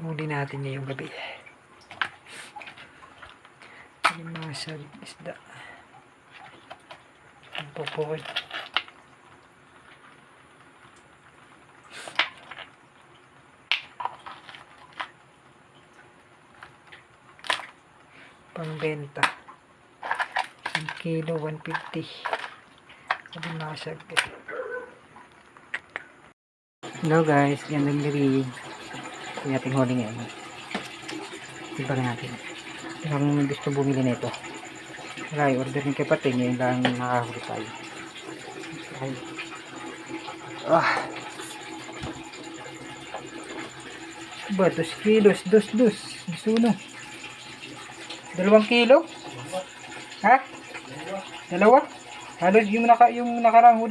Huli natin ngayong gabi. Masag isda. Ang pupukod. Pangbenta. 1 kilo, 150. Sabi masag. Hello guys, yan ang gabi. Yung ating huli ngayon. Iba natin. Kung gusto bumili nito. Wala, order ng kapatid. Ngayon lang nakahuli tayo. Ay. Ba, 2 kilos. 2. Gusto no? 2 kilo? Ha? 2? Halos yung nakarang huli.